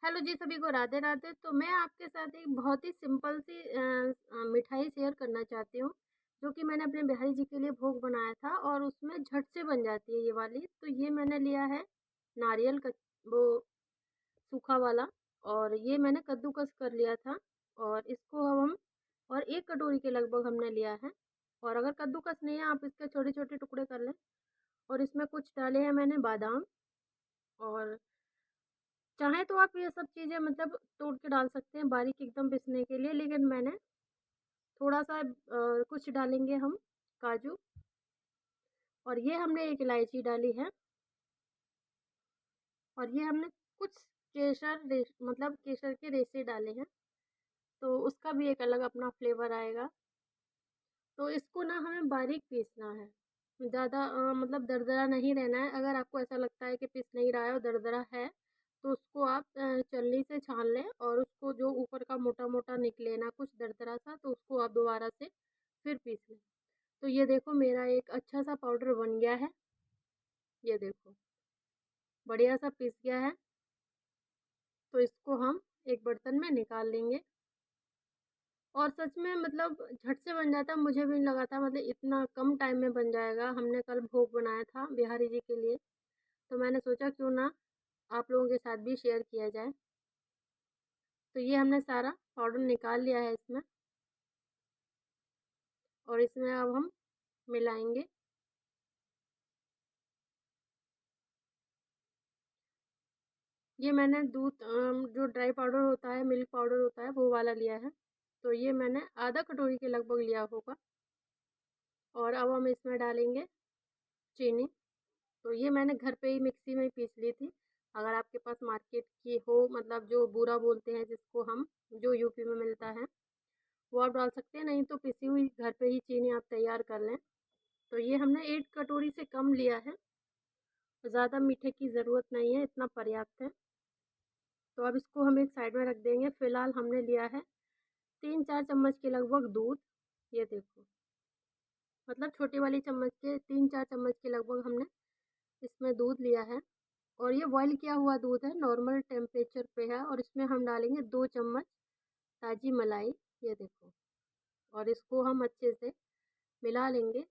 Hello जी, सभी को राधे राधे। तो मैं आपके साथ एक बहुत ही सिंपल सी मिठाई शेयर करना चाहती हूँ, जो कि मैंने अपने बिहारी जी के लिए भोग बनाया था और उसमें झट से बन जाती है ये वाली। तो ये मैंने लिया है नारियल का वो सूखा वाला, और ये मैंने कद्दूकस कर लिया था। और इसको अब हम और 1 कटोरी के लगभग हमने लिया है। और अगर कद्दूकस नहीं है, आप इसके छोटे-छोटे टुकड़े कर लें। और इसमें कुछ डाले हैं मैंने बादाम, और चाहें तो आप ये सब चीज़ें मतलब तोड़ के डाल सकते हैं बारीक एकदम पीसने के लिए, लेकिन मैंने थोड़ा-सा कुछ डालेंगे हम काजू, और ये हमने एक इलायची डाली है, और ये हमने कुछ केसर के रेशे डाले हैं, तो उसका भी एक अलग अपना फ्लेवर आएगा। तो इसको ना हमें बारीक पीसना है, ज़्यादा मतलब दरदरा नहीं रहना है। अगर आपको ऐसा लगता है कि पिस नहीं रहा है और दरदरा है, तो उसको आप छलनी से छान लें, और उसको जो ऊपर का मोटा-मोटा निकले ना कुछ दरदरा सा, तो उसको आप दोबारा से फिर पीस लें। तो ये देखो मेरा एक अच्छा सा पाउडर बन गया है, ये देखो बढ़िया सा पिस गया है। तो इसको हम एक बर्तन में निकाल लेंगे। और सच में मतलब झट से बन जाता, मुझे भी नहीं लगा था मतलब इतना कम टाइम में बन जाएगा। हमने कल भोग बनाया था बिहारी जी के लिए, तो मैंने सोचा क्यों ना आप लोगों के साथ भी शेयर किया जाए। तो ये हमने सारा पाउडर निकाल लिया है इसमें, और इसमें अब हम मिलाएंगे। ये मैंने दूध जो ड्राई पाउडर होता है, मिल्क पाउडर होता है, वो वाला लिया है। तो ये मैंने आधा कटोरी के लगभग लिया होगा। और अब हम इसमें डालेंगे चीनी। तो ये मैंने घर पे ही मिक्सी में पीस ली थी। अगर आपके पास मार्केट की हो, मतलब जो बूरा बोलते हैं जिसको हम, जो यूपी में मिलता है, वो आप डाल सकते हैं, नहीं तो पिसी हुई घर पे ही चीनी आप तैयार कर लें। तो ये हमने 1 कटोरी से कम लिया है, ज़्यादा मीठे की ज़रूरत नहीं है, इतना पर्याप्त है। तो अब इसको हम एक साइड में रख देंगे। फ़िलहाल हमने लिया है 3-4 चम्मच के लगभग दूध, ये देखो, मतलब छोटी वाली चम्मच के 3-4 चम्मच के लगभग हमने इसमें दूध लिया है। और ये बॉयल किया हुआ दूध है, नॉर्मल टेम्परेचर पे है, और इसमें हम डालेंगे 2 चम्मच ताज़ी मलाई, ये देखो। और इसको हम अच्छे से मिला लेंगे,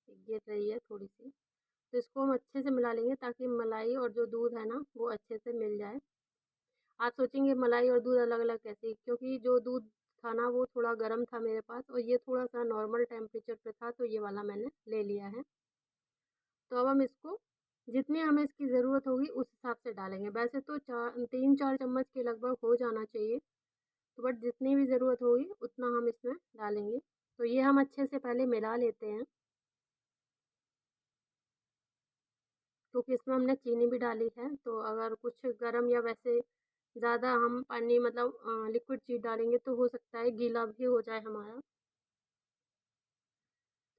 गिर रही है थोड़ी-सी। तो इसको हम अच्छे से मिला लेंगे ताकि मलाई और जो दूध है ना, वो अच्छे से मिल जाए। आप सोचेंगे मलाई और दूध अलग-अलग कैसे? क्योंकि जो दूध था ना, वो थोड़ा गर्म था मेरे पास, और ये थोड़ा-सा नॉर्मल टेम्परेचर पे था, तो ये वाला मैंने ले लिया है। तो अब हम इसको जितनी हमें इसकी ज़रूरत होगी उस हिसाब से डालेंगे। वैसे तो 3-4 चम्मच के लगभग हो जाना चाहिए, तो बट जितनी भी ज़रूरत होगी उतना हम इसमें डालेंगे। तो ये हम अच्छे से पहले मिला लेते हैं, क्योंकि इसमें हमने चीनी भी डाली है। तो अगर कुछ गरम या वैसे ज़्यादा हम पानी मतलब लिक्विड चीज़ डालेंगे, तो हो सकता है गीला भी हो जाए हमारा।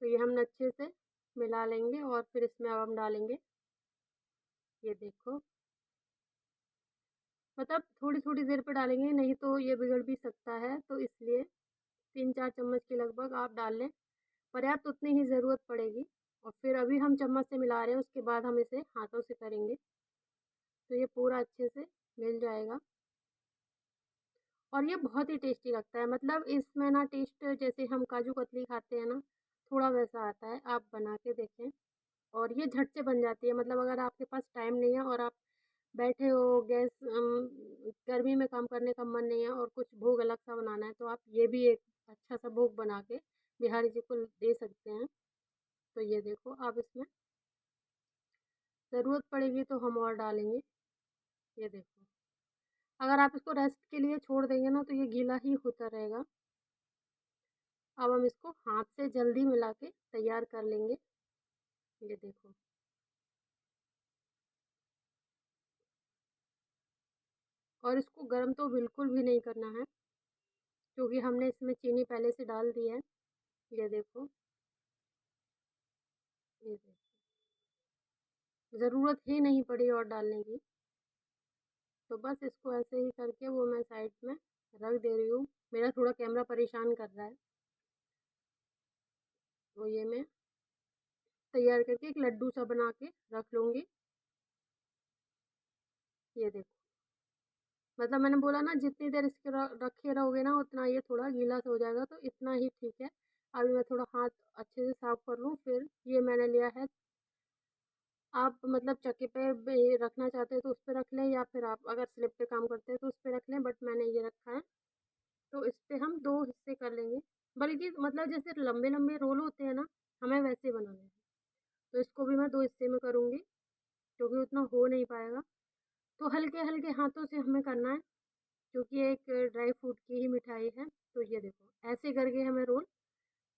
तो ये हम अच्छे से मिला लेंगे, और फिर इसमें अब हम डालेंगे, ये देखो, मतलब थोड़ी-थोड़ी देर पे डालेंगे, नहीं तो ये बिगड़ भी सकता है। तो इसलिए 3-4 चम्मच के लगभग आप डाल लें, पर्याप्त उतनी ही ज़रूरत पड़ेगी। और फिर अभी हम चम्मच से मिला रहे हैं, उसके बाद हम इसे हाथों से करेंगे, तो ये पूरा अच्छे से मिल जाएगा। और ये बहुत ही टेस्टी लगता है, मतलब इसमें ना टेस्ट जैसे हम काजू कतली खाते हैं ना, थोड़ा वैसा आता है। आप बना के देखें। और ये झट से बन जाती है, मतलब अगर आपके पास टाइम नहीं है और आप बैठे हो, गर्मी में काम करने का मन नहीं है और कुछ भोग अलग सा बनाना है, तो आप ये भी एक अच्छा सा भोग बना के बिहारी जी को दे सकते हैं। तो ये देखो, आप इसमें ज़रूरत पड़ेगी तो हम और डालेंगे, ये देखो। अगर आप इसको रेस्ट के लिए छोड़ देंगे ना, तो ये गीला ही होता रहेगा। अब हम इसको हाथ से जल्दी मिला के तैयार कर लेंगे, ये देखो। और इसको गर्म तो बिल्कुल भी नहीं करना है, क्योंकि हमने इसमें चीनी पहले से डाल दी है, ये देखो, ये देखो। ज़रूरत ही नहीं पड़ी और डालने की। तो बस इसको ऐसे ही करके वो मैं साइड में रख दे रही हूँ। मेरा थोड़ा कैमरा परेशान कर रहा है, तो ये मैं तैयार करके एक लड्डू सा बना के रख लूँगी। ये देखो, मतलब मैंने बोला ना जितनी देर इसके रखे रहोगे ना उतना ये थोड़ा गीला सा हो जाएगा, तो इतना ही ठीक है। अभी मैं थोड़ा हाथ अच्छे से साफ कर लूँ। फिर ये मैंने लिया है, आप मतलब चक्की पे भी रखना चाहते हो तो उस पे रख लें, या फिर आप अगर स्लिप पे काम करते हैं तो उस पे रख लें, बट मैंने ये रखा है। तो इस पे हम 2 हिस्से कर लेंगे, बल्कि मतलब जैसे लंबे-लंबे रोल होते हैं ना, हमें वैसे बनाने हैं। तो इसको भी मैं 2 हिस्से में करूँगी, क्योंकि उतना हो नहीं पाएगा। तो हल्के-हल्के हाथों से हमें करना है, क्योंकि ये एक ड्राई फ्रूट की ही मिठाई है। तो ये देखो, ऐसे करके हमें रोल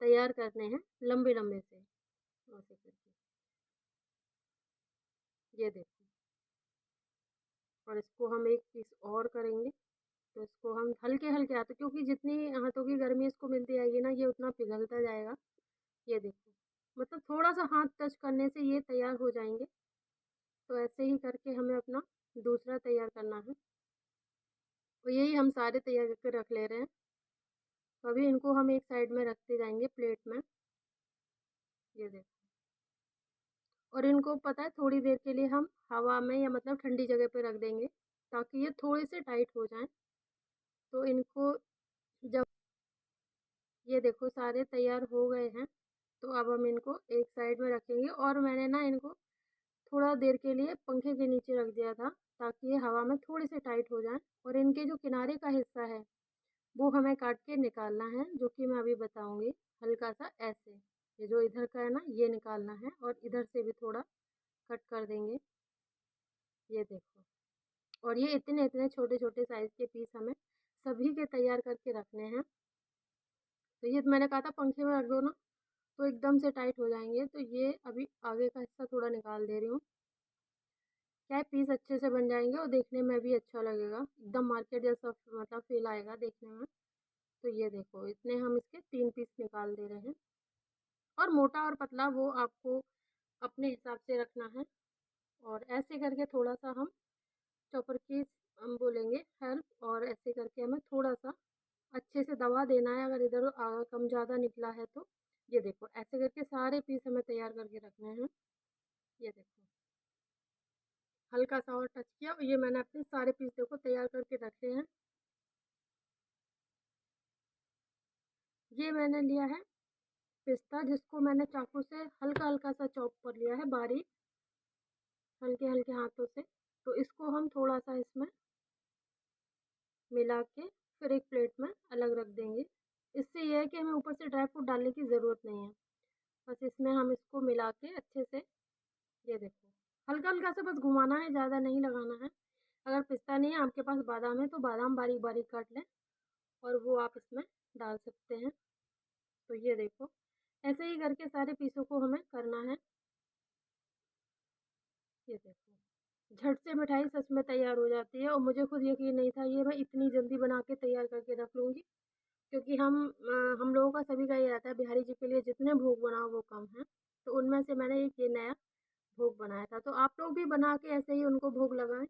तैयार करने हैं, लंबे-लंबे से, ऐसे करके। ये देखो, और इसको हम एक पीस और करेंगे। तो इसको हम हल्के-हल्के हाथों, क्योंकि जितनी हाथों की गर्मी इसको मिलती जाएगी ना, ये उतना पिघलता जाएगा। ये देखो, मतलब थोड़ा-सा हाथ टच करने से ये तैयार हो जाएँगे। तो ऐसे ही करके हमें अपना दूसरा तैयार करना है। तो यही हम सारे तैयार करके रख ले रहे हैं। तो अभी इनको हम एक साइड में रखते जाएँगे प्लेट में। ये देखो, और इनको पता है थोड़ी देर के लिए हम हवा में या मतलब ठंडी जगह पे रख देंगे, ताकि ये थोड़े से टाइट हो जाएँ। तो इनको जब ये देखो सारे तैयार हो गए हैं, तो अब हम इनको एक साइड में रखेंगे, और मैंने ना इनको थोड़ा देर के लिए पंखे के नीचे रख दिया था, ताकि ये हवा में थोड़े से टाइट हो जाएँ। और इनके जो किनारे का हिस्सा है, वो हमें काट के निकालना है, जो कि मैं अभी बताऊँगी। हल्का-सा ऐसे, ये जो इधर का है ना, ये निकालना है, और इधर से भी थोड़ा कट कर देंगे। ये देखो, और ये इतने-इतने छोटे-छोटे साइज़ के पीस हमें सभी के तैयार करके रखने हैं। तो ये मैंने कहा था पंखे में रख दो ना, तो एकदम से टाइट हो जाएँगे। तो ये अभी आगे का हिस्सा थोड़ा निकाल दे रही हूँ। क्या है, पीस अच्छे से बन जाएँगे और देखने में भी अच्छा लगेगा। एकदम मार्केट जैसा मतलब फ़ील आएगा देखने में। तो ये देखो, इतने हम इसके 3 पीस निकाल दे रहे हैं, और मोटा और पतला वो आपको अपने हिसाब से रखना है। और ऐसे करके थोड़ा-सा हम चॉपर की हम बोलेंगे हेल्प, और ऐसे करके हमें थोड़ा-सा अच्छे से दबा देना है, अगर इधर कम ज़्यादा निकला है तो। ये देखो, ऐसे करके सारे पीस हमें तैयार करके रखने हैं। ये देखो, हल्का-सा और टच किया, और ये मैंने अपने सारे पीस देखो तैयार करके रखे हैं। ये मैंने लिया है पिस्ता, जिसको मैंने चाकू से हल्का-हल्का सा चॉप कर लिया है बारीक, हल्के-हल्के हाथों से। तो इसको हम थोड़ा-सा इसमें मिला के फिर एक प्लेट में अलग रख देंगे। इससे ये है कि हमें ऊपर से ड्राई फ्रूट डालने की ज़रूरत नहीं है। बस इसमें हम इसको मिला के अच्छे से, ये देखो, हल्का-हल्का सा बस घुमाना है, ज़्यादा नहीं लगाना है। अगर पिस्ता नहीं है, आपके पास बादाम है, तो बादाम बारीक-बारीक काट लें, और वो आप इसमें डाल सकते हैं। तो ये देखो, ऐसे ही करके सारे पीसों को हमें करना है। ये देखो, झट से मिठाई सच में तैयार हो जाती है, और मुझे खुद यकीन नहीं था ये मैं इतनी जल्दी बना के तैयार करके रख लूँगी। क्योंकि हम लोगों का सभी का ये रहता है, बिहारी जी के लिए जितने भोग बनाओ वो कम है। तो उनमें से मैंने एक ये नया भोग बनाया था। तो आप लोग भी बना के ऐसे ही उनको भोग लगाएँ।